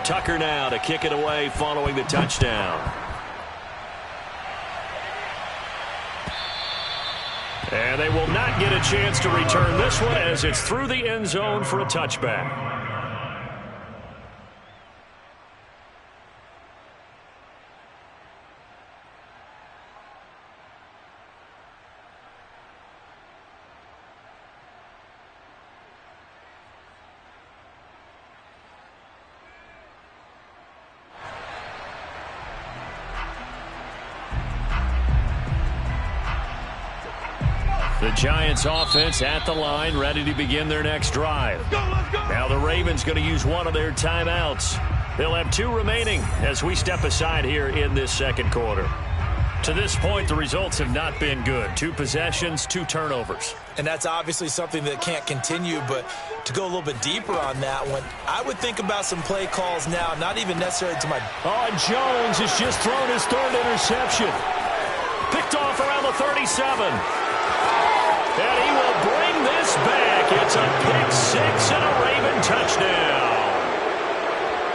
Tucker now to kick it away following the touchdown. And they will not get a chance to return this one as it's through the end zone for a touchback. The Giants offense at the line, ready to begin their next drive. Let's go. Now the Ravens going to use one of their timeouts. They'll have 2 remaining as we step aside here in this second quarter. To this point, the results have not been good. 2 possessions, 2 turnovers. And that's obviously something that can't continue, but to go a little bit deeper on that one, I would think about some play calls now, not even necessarily to my... Oh, and Jones has just thrown his 3rd interception. Picked off around the 37. And he will bring this back. It's a pick 6 and a Raven touchdown.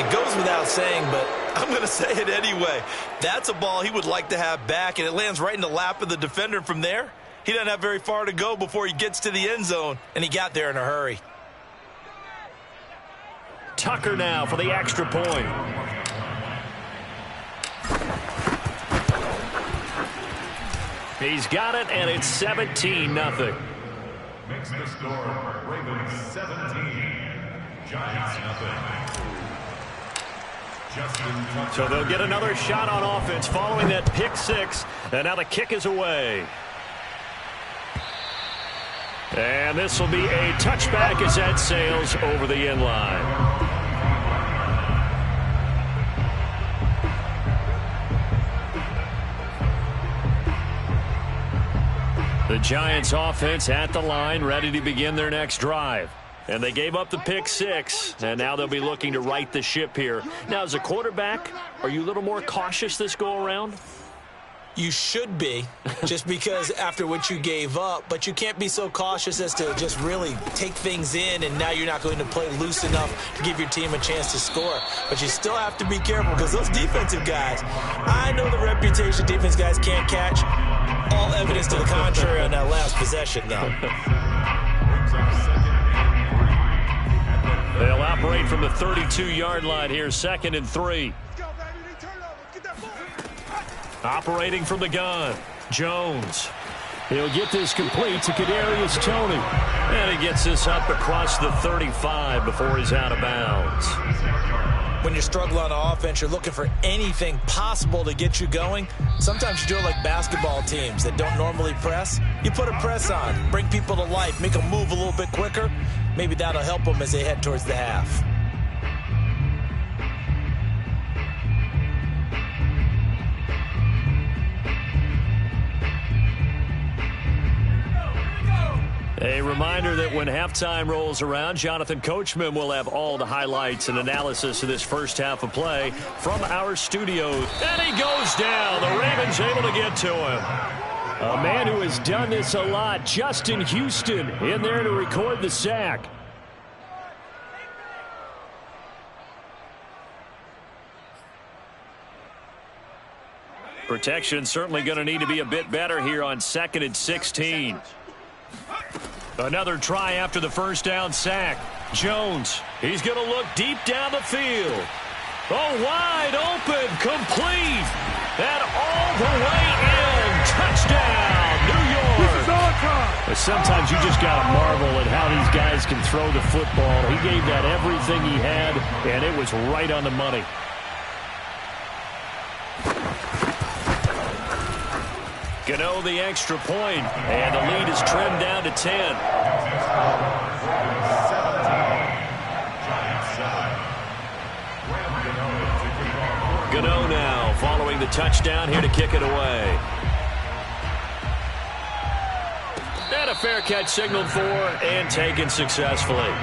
It goes without saying, but I'm going to say it anyway. That's a ball he would like to have back, and it lands right in the lap of the defender from there. He doesn't have very far to go before he gets to the end zone, and he got there in a hurry. Tucker now for the extra point. He's got it, and it's 17-0. Makes the score Ravens 17, Giants nothing. So they'll get another shot on offense following that pick 6, and now the kick is away. And this will be a touchback as that sails over the end line. The Giants offense at the line, ready to begin their next drive. And they gave up the pick 6, and now they'll be looking to right the ship here. Now, as a quarterback, are you a little more cautious this go-around? You should be, just because after what you gave up, but you can't be so cautious as to just really take things in, and now you're not going to play loose enough to give your team a chance to score. But you still have to be careful because those defensive guys, I know the reputation defense guys can't catch. All evidence to the contrary on that last possession, though. They'll operate from the 32-yard line here, 2nd and 3. Operating from the gun, Jones. He'll get this complete to Kadarius Toney. And he gets this up across the 35 before he's out of bounds. When you're struggling on offense, you're looking for anything possible to get you going. Sometimes you do it like basketball teams that don't normally press. You put a press on, bring people to life, make them move a little bit quicker. Maybe that'll help them as they head towards the half. A reminder that when halftime rolls around, Jonathan Coachman will have all the highlights and analysis of this first half of play from our studios. And he goes down. The Ravens able to get to him. A man who has done this a lot, Justin Houston, in there to record the sack. Protection certainly going to need to be a bit better here on 2nd and 16. Another try after the first down sack. Jones, he's going to look deep down the field. Oh, wide open, complete, and all the way in. Touchdown, New York. But sometimes you just got to marvel at how these guys can throw the football. He gave that everything he had, and it was right on the money. Gano the extra point, and the lead is trimmed down to 10. Gano now following the touchdown here to kick it away. And a fair catch signaled for and taken successfully.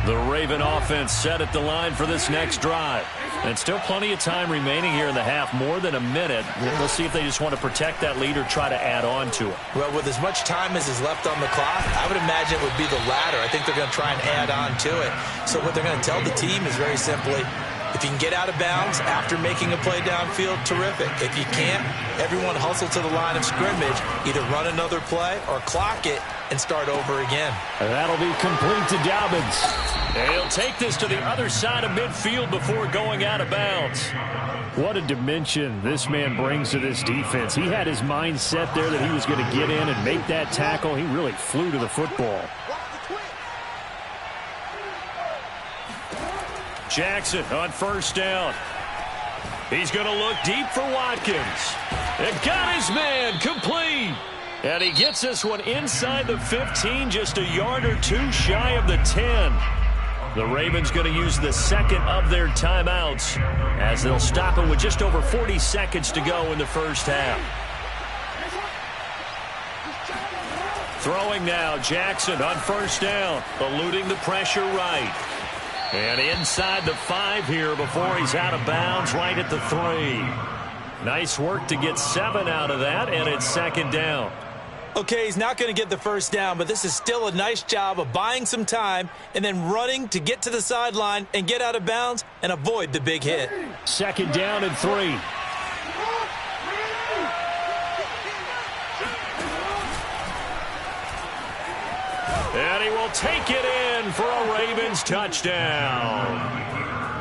The Raven offense set at the line for this next drive. And still plenty of time remaining here in the half, more than a minute. We'll see if they just want to protect that lead or try to add on to it. Well, with as much time as is left on the clock, I would imagine it would be the latter. I think they're going to try and add on to it. So what they're going to tell the team is very simply, if you can get out of bounds after making a play downfield, terrific. If you can't, everyone hustle to the line of scrimmage, either run another play or clock it and start over again. And that'll be complete to Dobbins. And he'll take this to the other side of midfield before going out of bounds. What a dimension this man brings to this defense. He had his mind set there that he was going to get in and make that tackle. He really flew to the football. Jackson on first down. He's going to look deep for Watkins. And got his man complete. And he gets this one inside the 15, just a yard or two shy of the 10. The Ravens going to use the second of their timeouts as they'll stop it with just over 40 seconds to go in the first half. Throwing now, Jackson on first down, eluding the pressure right. And inside the 5 here before he's out of bounds, right at the 3. Nice work to get 7 out of that, and it's second down. Okay, he's not going to get the first down, but this is still a nice job of buying some time and then running to get to the sideline and get out of bounds and avoid the big hit. Second down and 3. And he will take it in for a Ravens touchdown.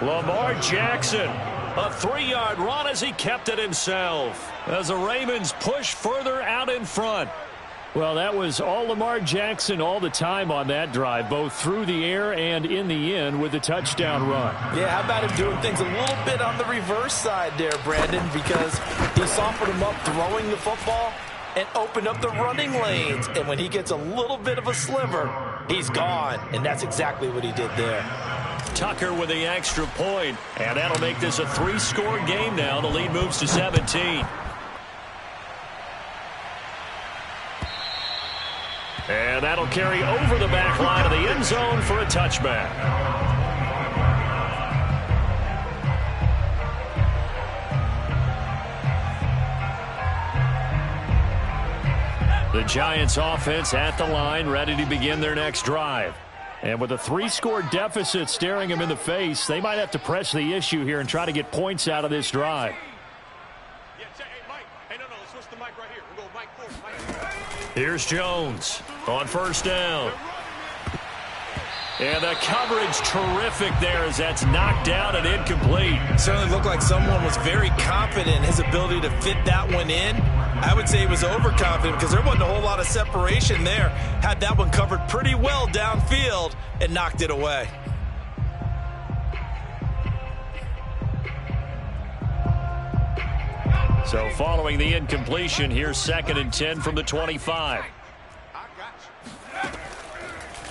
Lamar Jackson, a 3-yard run as he kept it himself, as the Ravens push further out in front. Well, that was all Lamar Jackson all the time on that drive, both through the air and in the end with the touchdown run. Yeah, how about him doing things a little bit on the reverse side there, Brandon, because he softened him up throwing the football and opened up the running lanes. And when he gets a little bit of a sliver, he's gone. And that's exactly what he did there. Tucker with the extra point, and that'll make this a 3-score game now. The lead moves to 17. And that'll carry over the back line of the end zone for a touchback. The Giants offense at the line, ready to begin their next drive. And with a 3-score deficit staring him in the face, they might have to press the issue here and try to get points out of this drive. Here's Jones on first down. And the coverage terrific there as that's knocked out and incomplete. Certainly looked like someone was very confident in his ability to fit that one in. I would say he was overconfident because there wasn't a whole lot of separation there. Had that one covered pretty well downfield and knocked it away. So following the incompletion, here's 2nd and 10 from the 25.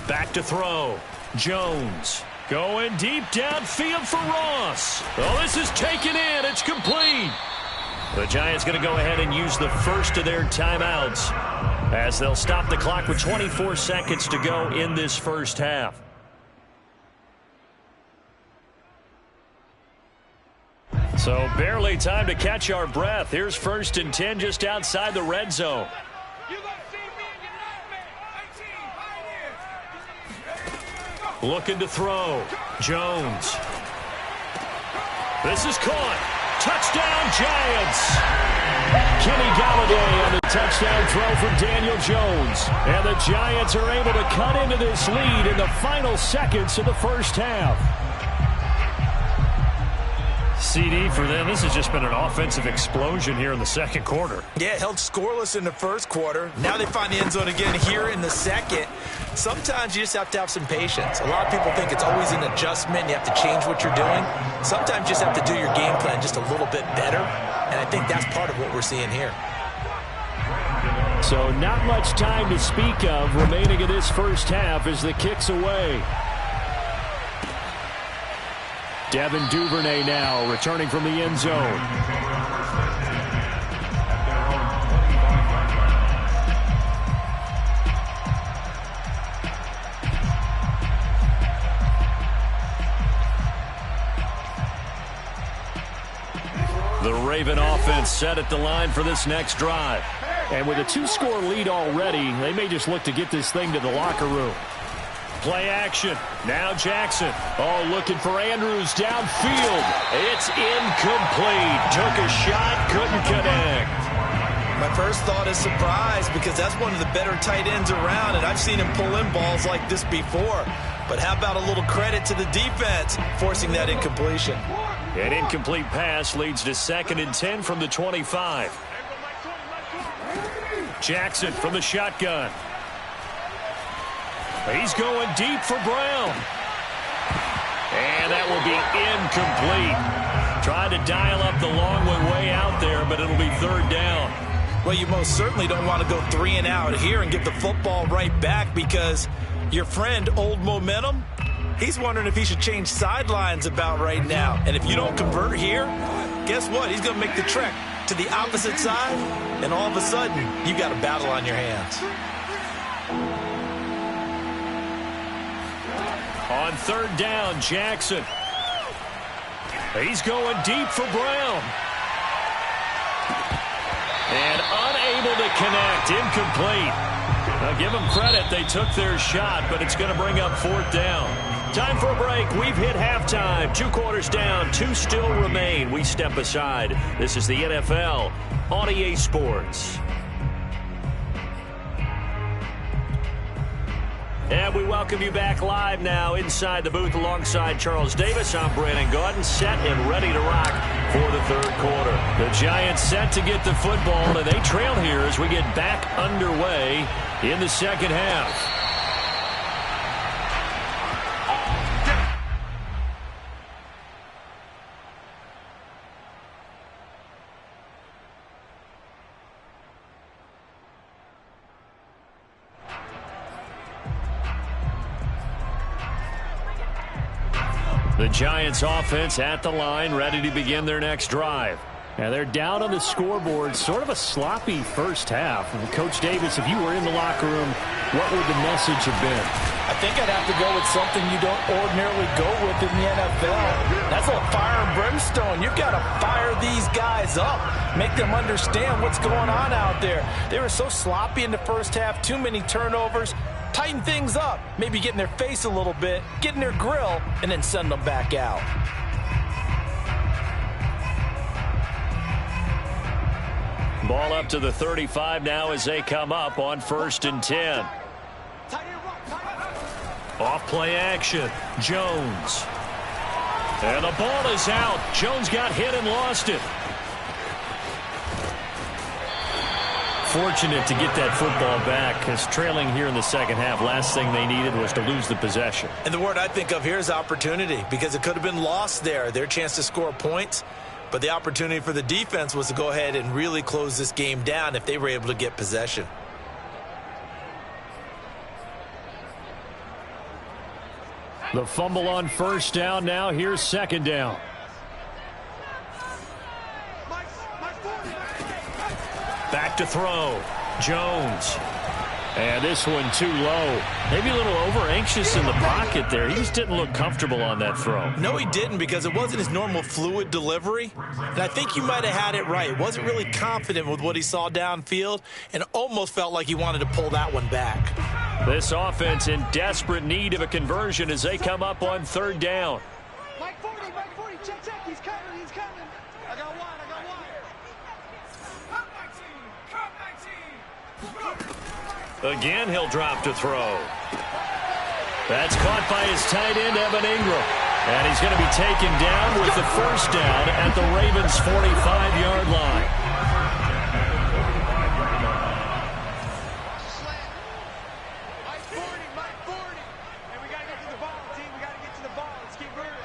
Back to throw. Jones going deep downfield for Ross. Oh, this is taken in. It's complete. The Giants going to go ahead and use the first of their timeouts as they'll stop the clock with 24 seconds to go in this first half. So barely time to catch our breath. Here's 1st and 10 just outside the red zone. Looking to throw. Jones. This is caught. Touchdown, Giants. Kenny Golladay on the touchdown throw for Daniel Jones. And the Giants are able to cut into this lead in the final seconds of the first half. CD for them. This has just been an offensive explosion here in the second quarter. Yeah, held scoreless in the first quarter. Now they find the end zone again here in the second. Sometimes you just have to have some patience. A lot of people think it's always an adjustment. You have to change what you're doing. Sometimes you just have to do your game plan just a little bit better. And I think that's part of what we're seeing here. So not much time to speak of remaining in this first half as the kick's away. Devin Duvernay now returning from the end zone. The Raven offense set at the line for this next drive. And with a 2-score lead already, they may just look to get this thing to the locker room. Play action. Now Jackson. Oh, looking for Andrews downfield. It's incomplete. Took a shot, couldn't connect. My first thought is surprise because that's one of the better tight ends around, and I've seen him pull in balls like this before. But how about a little credit to the defense forcing that incompletion? An incomplete pass leads to 2nd and 10 from the 25. Jackson from the shotgun. He's going deep for Brown. And that will be incomplete. Tried to dial up the long one way out there, but it'll be 3rd down. Well, you most certainly don't want to go 3 and out here and get the football right back because your friend, Old Momentum, he's wondering if he should change sidelines about right now. And if you don't convert here, guess what? He's going to make the trek to the opposite side, and all of a sudden, you got a battle on your hands. On 3rd down, Jackson. He's going deep for Brown. And unable to connect. Incomplete. Now give them credit. They took their shot, but it's going to bring up 4th down. Time for a break. We've hit halftime. 2 quarters down. 2 still remain. We step aside. This is the NFL on EA Sports. And we welcome you back live now inside the booth alongside Charles Davis. I'm Brandon Gaudin, set and ready to rock for the 3rd quarter. The Giants set to get the football, and they trail here as we get back underway in the 2nd half. The Giants offense at the line, ready to begin their next drive. And they're down on the scoreboard, sort of a sloppy first half. And Coach Davis, if you were in the locker room, what would the message have been? I think I'd have to go with something you don't ordinarily go with in the NFL. That's a fire and brimstone. You've got to fire these guys up, make them understand what's going on out there. They were so sloppy in the first half, too many turnovers. Tighten things up, maybe get in their face a little bit, get in their grill, and then send them back out. Ball up to the 35 now as they come up on 1st and 10. Off play action, Jones. And the ball is out. Jones got hit and lost it. Fortunate to get that football back, because trailing here in the 2nd half, last thing they needed was to lose the possession. And the word I think of here is opportunity, because it could have been lost there, their chance to score points. But the opportunity for the defense was to go ahead and really close this game down if they were able to get possession. The fumble on 1st down. Now here's 2nd down. Back to throw. Jones. And this one too low. Maybe a little over-anxious in the pocket there. He just didn't look comfortable on that throw. No, he didn't, because it wasn't his normal fluid delivery. And I think you might have had it right. Wasn't really confident with what he saw downfield and almost felt like he wanted to pull that one back. This offense in desperate need of a conversion as they come up on 3rd down. Mike 40, check, he's coming. I got one. Again, he'll drop to throw. That's caught by his tight end, Evan Ingram. And he's going to be taken down with the 1st down at the Ravens' 45-yard line. Mike 40. And we got to get to the ball, team. We got to get to the ball. Let's keep moving.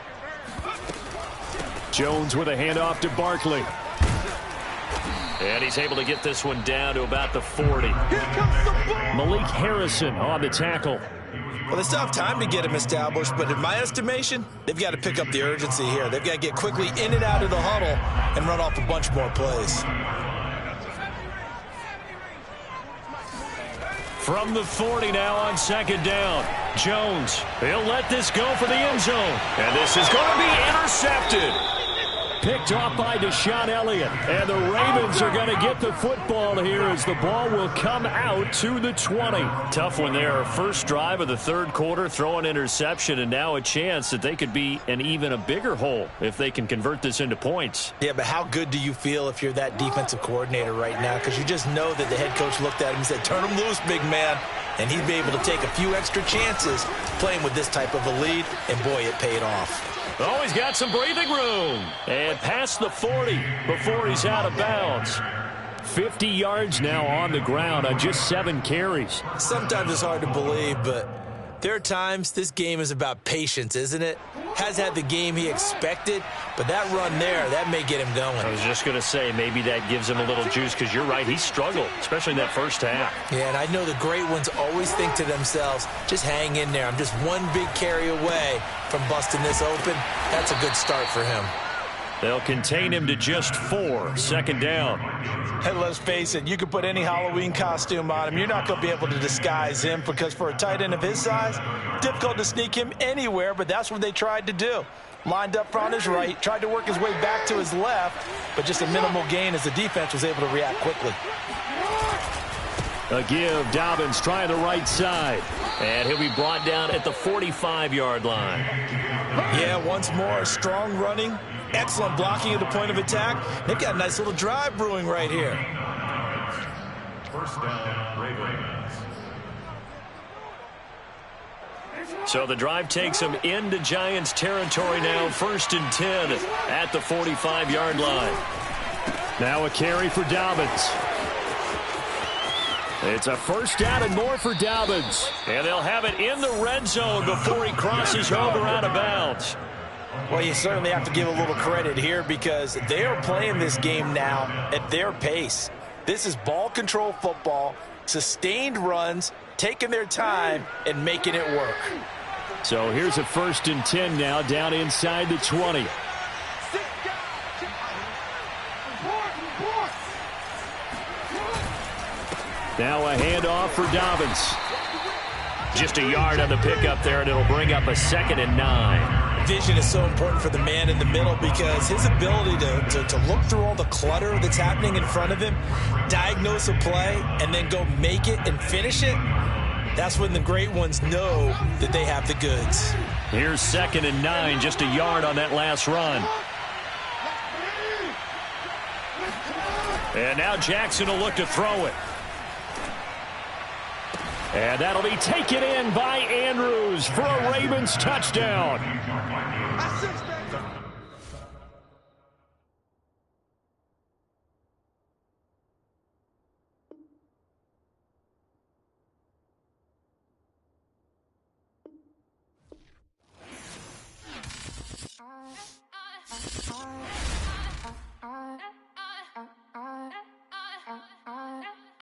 Jones with a handoff to Barkley. And he's able to get this one down to about the 40. Malik Harrison on the tackle. Well, they still have time to get him established, but in my estimation, they've got to pick up the urgency here. They've got to get quickly in and out of the huddle and run off a bunch more plays. From the 40 now on 2nd down. Jones, he'll let this go for the end zone. And this is going to be intercepted. Picked off by Deshaun Elliott. And the Ravens are going to get the football here as the ball will come out to the 20. Tough one there. First drive of the third quarter, throw an interception, and now a chance that they could be in even a bigger hole if they can convert this into points. Yeah, but how good do you feel if you're that defensive coordinator right now? Because you just know that the head coach looked at him and said, turn him loose, big man. And he'd be able to take a few extra chances playing with this type of a lead, and boy, it paid off. Oh, he's got some breathing room. And past the 40 before he's out of bounds. 50 yards now on the ground on just 7 carries. Sometimes it's hard to believe, but there are times this game is about patience, isn't it? Has had the game he expected, but that run there, that may get him going. I was just going to say, maybe that gives him a little juice because you're right, he struggled, especially in that first half. Yeah, and I know the great ones always think to themselves, just hang in there. I'm just one big carry away from busting this open. That's a good start for him. They'll contain him to just 4, second down. And let's face it, you can put any Halloween costume on him. You're not going to be able to disguise him because for a tight end of his size, difficult to sneak him anywhere, but that's what they tried to do. Lined up on his right, tried to work his way back to his left, but just a minimal gain as the defense was able to react quickly. A give, Dobbins trying the right side. And he'll be brought down at the 45-yard line. Yeah, once more, strong running, excellent blocking at the point of attack. They've got a nice little drive brewing right here. First down, Ravens. So the drive takes them into Giants territory now. 1st and 10 at the 45-yard line. Now a carry for Dobbins. It's a first down and more for Dobbins. And they'll have it in the red zone before he crosses over out of bounds. Well, you certainly have to give a little credit here because they are playing this game now at their pace. This is ball control football, sustained runs, taking their time and making it work. So here's a 1st and 10 now down inside the 20. Now a handoff for Dobbins. Just a yard on the pickup there, and it'll bring up a 2nd and 9. Vision is so important for the man in the middle because his ability to look through all the clutter that's happening in front of him, diagnose a play, and then go make it and finish it, that's when the great ones know that they have the goods. Here's 2nd and 9, just a yard on that last run. And now Jackson will look to throw it. And that'll be taken in by Andrews for a Ravens touchdown.